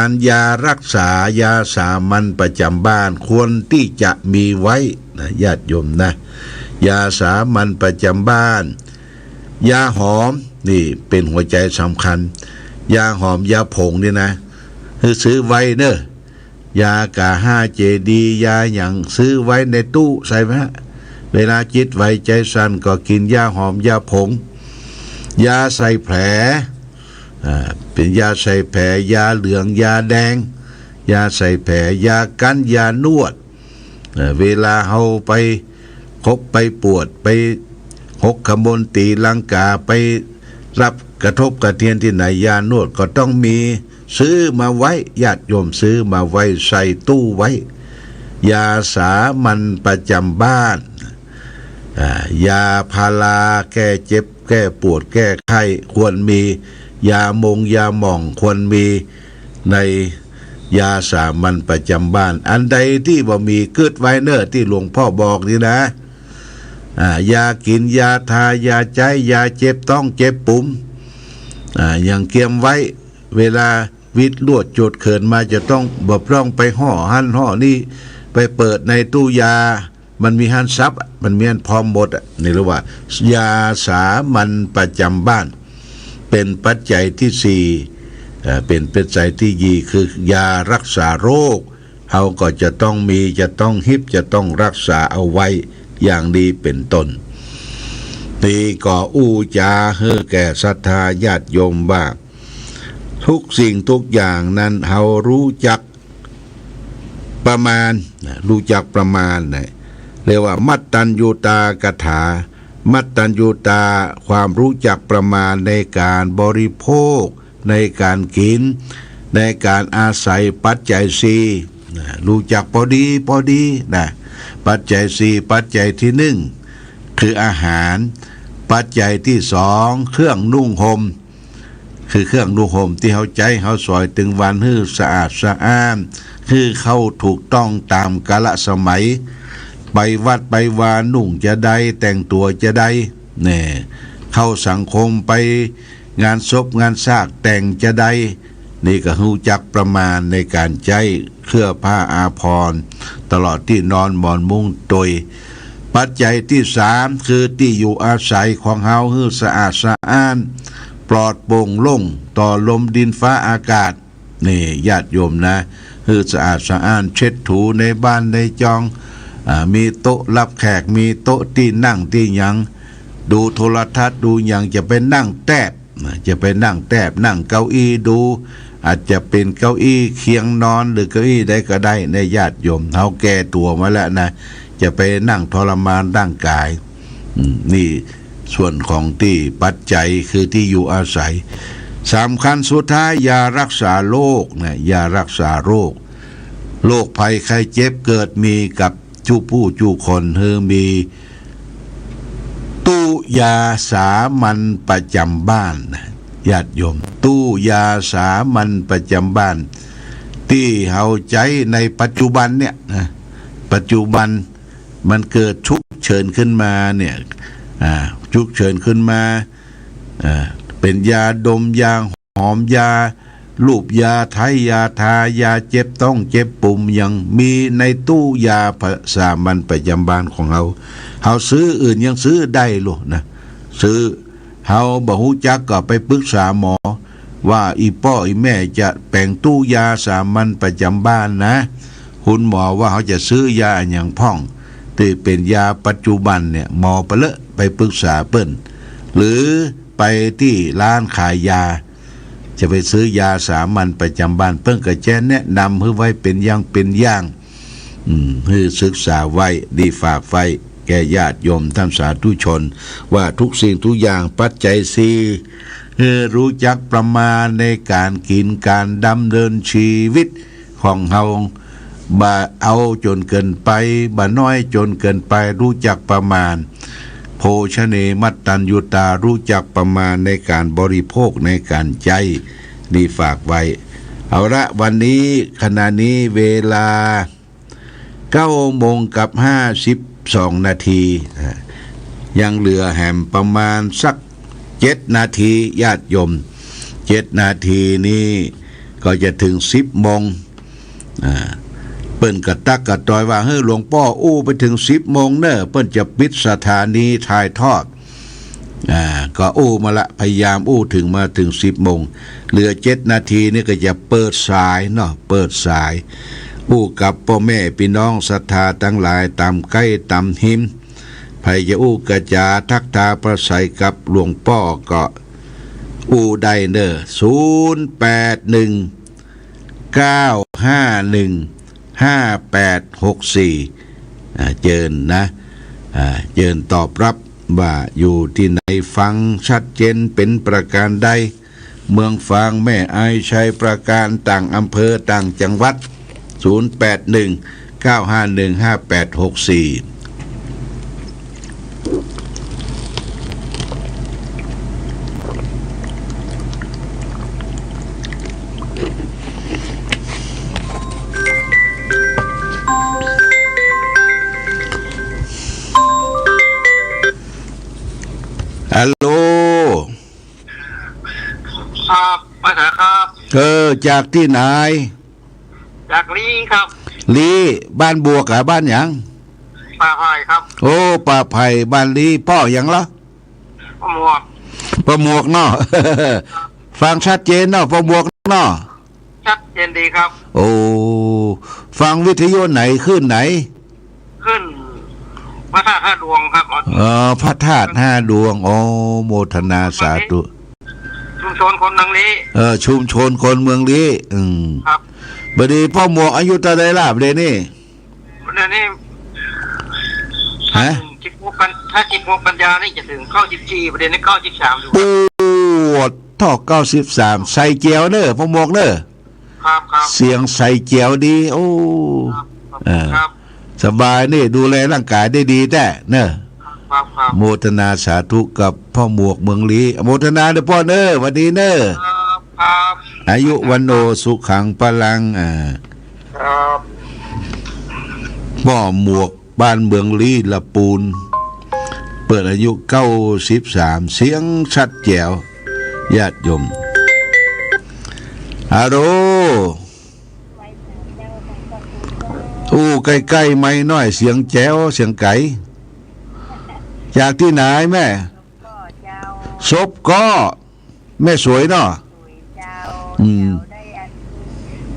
ญยารักษายาสามัญประจำบ้านควรที่จะมีไว้นะญาติโยมนะยาสามัญประจำบ้านยาหอมนี่เป็นหัวใจสำคัญยาหอมยาผงนี่นะคือซื้อไว้เนอะยากา5 เจดียาอย่างซื้อไว้ในตู้ใส่ไหมเวลาจิตไว้ใจสั่นก็กินยาหอมยาผงยาใส่แผลเป็นยาใส่แผลยาเหลืองยาแดงยาใส่แผลยากันยานวดเวลาเราไปคบไปปวดไปหกขมนตีลังกาไปรับกระทบกระเทียนที่ไหนยานวดก็ต้องมีซื้อมาไว้ญาติโยมซื้อมาไว้ใส่ตู้ไว้ยาสามัญประจำบ้านยาพาราแก้เจ็บแก้ปวดแก้ไข้ควรมียามงยาหม่องควรมีในยาสามัญประจำบ้านอันใดที่บ่มีเกิดไว้เนอที่หลวงพ่อบอกนี่นะยากินยาทายาใจยาเจ็บต้องเจ็บปุ่มอย่างเกียมไว้เวลาวิทย์ลวดโจดเขินมาจะต้องบ่พร่องไปห่อหั่นห่อนี่ไปเปิดในตู้ยามันมีหั่นซับมันมีหั่นพร้อมหมดนี่เรียกว่ายาสามัญประจำบ้านเป็นปัจจัยที่เป็นปัจจัยที่ยีคือยารักษาโรคเขาก็จะต้องมีจะต้องฮิบจะต้องรักษาเอาไว้อย่างดีเป็นต้นตีก่ออู้จาเฮือแก่ศรัทธาญาติโยมว่าทุกสิ่งทุกอย่างนั้นเขารู้จักประมาณเรียกว่ามัตตัญญูตากถามัตตัญญูตาความรู้จักประมาณในการบริโภคในการกินในการอาศัยปัจจัยสี่รู้จักพอดีนะปัจจัยสี่ปัจจัยที่หนึ่งคืออาหารปัจจัยที่สองเครื่องนุ่งห่มคือเครื่องนุ่งห่มที่เขาใจเขาสอยตึงวันฮื้อสะอาดสะอ้านคือเขาถูกต้องตามกาลสมัยไปวัดไปวานุ่งจะได้แต่งตัวจะได้เนี่ยเข้าสังคมไปงานศพงานซากแต่งจะได้นี่ก็รู้จักประมาณในการใช้เครื่องผ้าอาภรณ์ตลอดที่นอนหมอนมุ้งตยปัจจัยที่สามคือที่อยู่อาศัยของเฮาฮื้อสะอาดสะอ้านปลอดโปร่งโล่งต่อลมดินฟ้าอากาศนี่ญาติโยมนะฮื้อสะอาดสะอ้านเช็ดถูในบ้านในจองมีโต๊ะรับแขกมีโต๊ะที่นั่งที่ยังดูโทรทัศน์ดูยังจะไปนั่งแทบนั่งเก้าอี้ดูอาจจะเป็นเก้าอี้เคียงนอนหรือเก้าอี้ใดก็ได้ในญาติโยมเฮาแก่ตัวมาแล้วนะจะไปนั่งทรมานร่างกายนี่ส่วนของที่ปัจจัยคือที่อยู่อาศัยสำคัญสุดท้ายยารักษาโรคนะยารักษาโรคภัยไข้เจ็บเกิดมีกับจูผู้จูคนมีตู้ยาสามัญประจำบ้านญาติโยมตู้ยาสามัญประจำบ้านที่เขาใช้ในปัจจุบันเนี่ยนะปัจจุบันมันเกิดฉุกเฉินขึ้นมาเนี่ยฉุกเฉินขึ้นมาเป็นยาดมยาหอมยาลูบยาไทยยาทายาเจ็บต้องเจ็บปุ่มยังมีในตู้ยาสามัญประจำบ้านของเขาซื้ออื่นยังซื้อได้ลูกนะซื้อเขาบ่ฮู้จักก็ไปปรึกษาหมอว่าอีพ่ออีแม่จะแปลงตู้ยาสามัญประจำบ้านนะคุณหมอว่าเขาจะซื้อยาอย่างพ่องที่เป็นยาปัจจุบันเนี่ยหมอไปปรึกษาเปิ้นหรือไปที่ร้านขายยาจะไปซื้อยาสามัญประจำบ้านเพิ่งก็แจ้แนะนำให้ไว้เป็นอย่างให้ศึกษาไว้ดีฝากไว้ แก่ญาติโยมท่านสาธุชนว่าทุกสิ่งทุกอย่างปัจจัยสี่รู้จักประมาณในการกินการดำเนินชีวิตของเฮาบ่เอาจนเกินไปบ่น้อยจนเกินไปรู้จักประมาณโภชเนมัตตัญญูตารู้จักประมาณในการบริโภคในการใจนี่ฝากไว้เอาละวันนี้ขณะนี้เวลา9:52 นาทียังเหลือแหมประมาณสัก7 นาทีญาติโยม7 นาทีนี้ก็จะถึง10 โมงเปิ้นกระตักกระตอยว่าเฮ้ยหลวงพ่ออู้ไปถึง10 โมงเนอะเปิ้นจะปิดสถานีถ่ายทอดก็อู้มาละพยายามอู้ถึงมาถึง10 โมงเหลือ7 นาทีนี่ก็จะเปิดสายเนาะเปิดสายอู้กับพ่อแม่พี่น้องศรัทธาทั้งหลายตามใกล้ตามหิมไผจะอู้กระจาทักทาประสัยกับหลวงพ่อก็อู้ได้เนอะ0819515864เจิญนะเจิญตอบรับว่าอยู่ที่ไหนฟังชัดเจนเป็นประการใดเมืองฟางแม่อายชัยประการต่างอำเภอต่างจังหวัด0819515864ฮัลโหลครับปัญหาครับจากที่ไหนจากลีครับลีบ้านบัวกับบ้านหยังป่าไผ่ครับโอ้ป่าไผ่บ้านลีพ่อหยังล่ะป้าหมวกเนาะ ฟังชัดเจนเนาะป้าหมวกเนาะชัดเจนดีครับโอ้ฟังวิทยุไหนขึ้นไหนขึ้นพระธาตุ5 ดวงครับพระธาตุ5 ดวงโอ้โมทนาสาธุชุมชนคนเมืองลีชุมชนคนเมืองลีครับบัดนี้พ่อหมวกอายุเท่าใดล่ะบัดนี้เดี๋ยวนี้ฮะถ้า16 กันยานี่จะถึงเข้า14ประเด็นนี้เข้า13อยู่โอ้ทอก93ใส่เจียวเด้อพ่อหมวกเด้อครับเสียงใส่เจียวดีโอ้ครับสบายนี่ดูแลร่างกายได้ดีแต่เนอะโมทนาสาธุกับพ่อหมวกเมืองลีโมทนาเด้อพ่อเนอะวันนี้เนอะอายุวันโนสุขังพลังครับพ่อหมวกบ้านเมืองลีละปูนเปิดอายุ93เสียงชัดแจ๋วญาติโยมฮัลโหลใกล้ๆไม่น้อยเสียงแจ๋วเสียงไก่จากที่ไหนแม่ศพก็แม่สวยเนาะ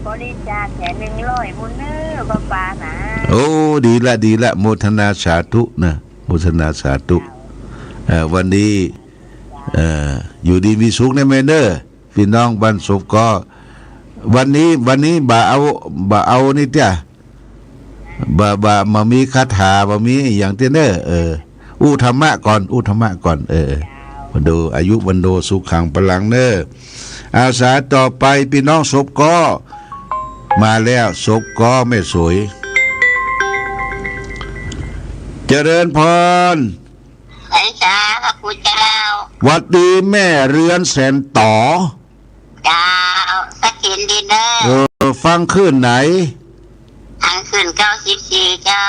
บริจาคแค่100 บุญเน้อป้านะโอ้ดีละโมทนาสาธุนะโมทนาสาธุวันนี้อยู่ดีมีสุขในแม่เด้อพี่น้องบ้านศพก็วันนี้บ่เอานี่จ้ะบ่มามีคาถาบ่มีอย่างเต้เนอู้ธรรมะก่อนมาดูอายุวันโดสุขังพลังเนออาสาต่อไปพี่น้องศพก็มาแล้วศพก็ไม่สวยเจริญพรไอ้จ้าพระคุณเจ้าวัดดีแม่เรือนแสนต่อเจ้าสักกินดีเนอฟังขึ้นไหนทางขึ้น94เจ้า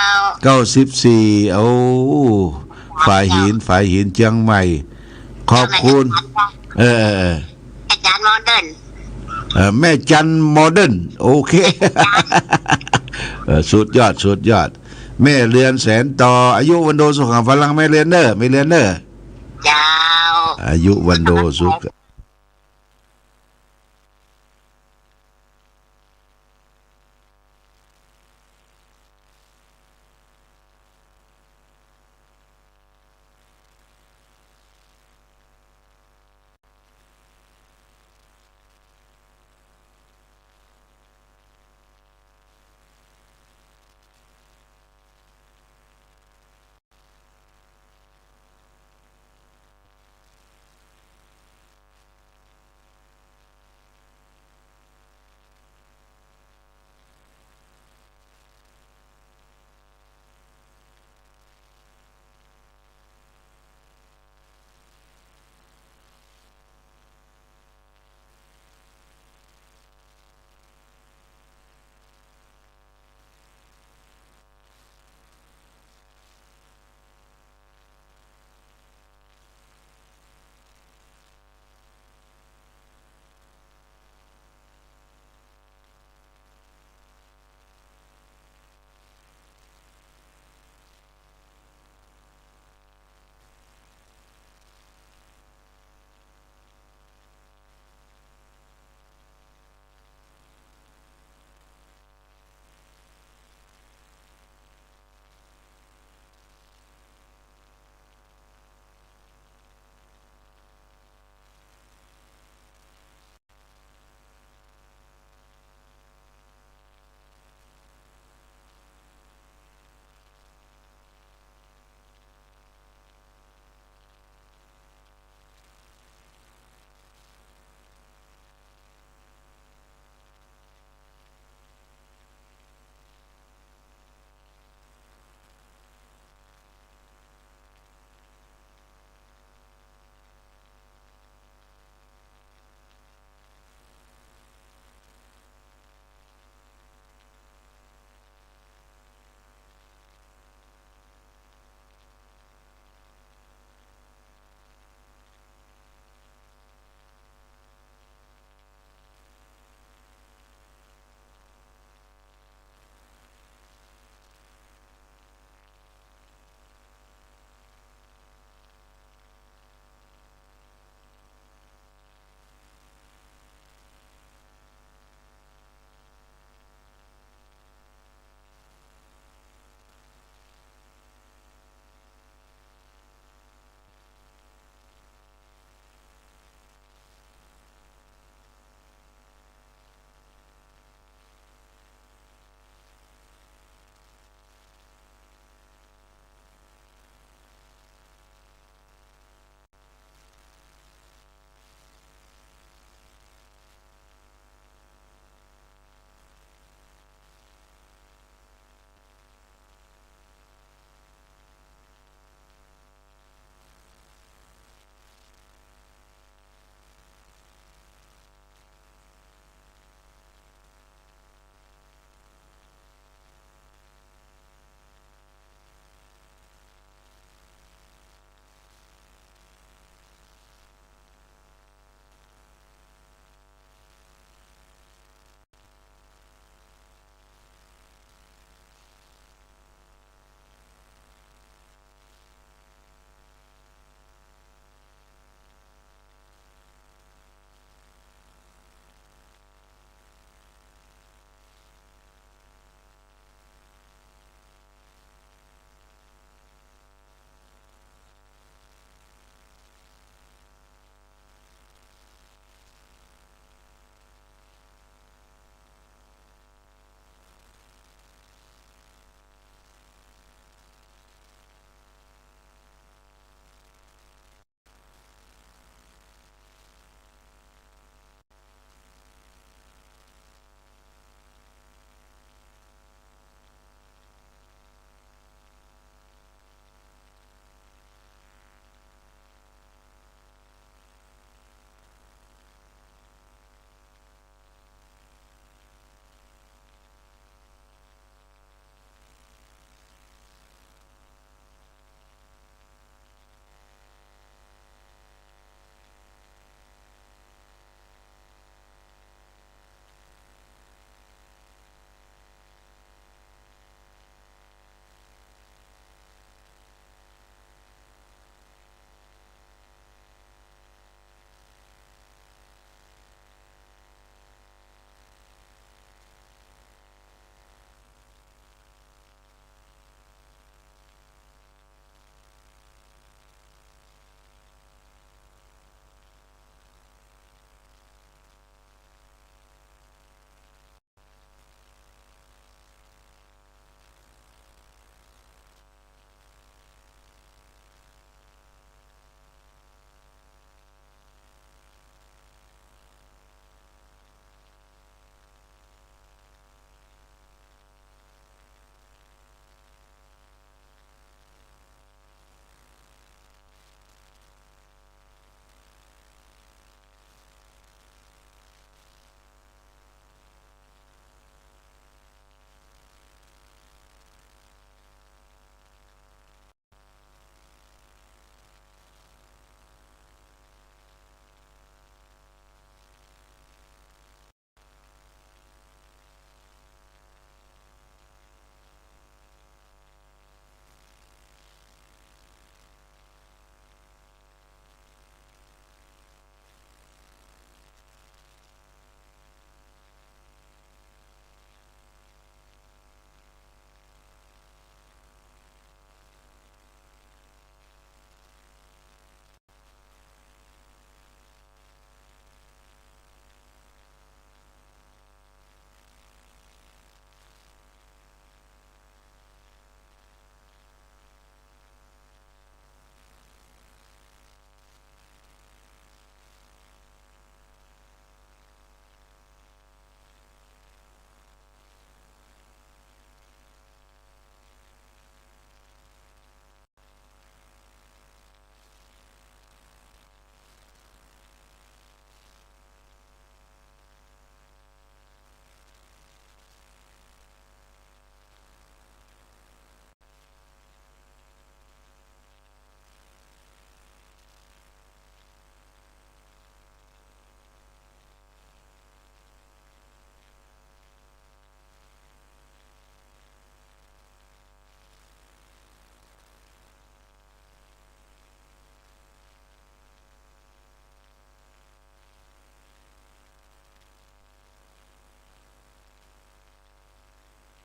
94เอาฝ่ายหินเชียงใหม่ขอบคุณอาจารย์โมเดิร์นแม่จันโมเดิร์นโอเคสุดยอดแม่เรือนแสนต่ออายุวันโดสุขังพลังไม่เรียนเนอร์เจ้าอายุวันโดสุข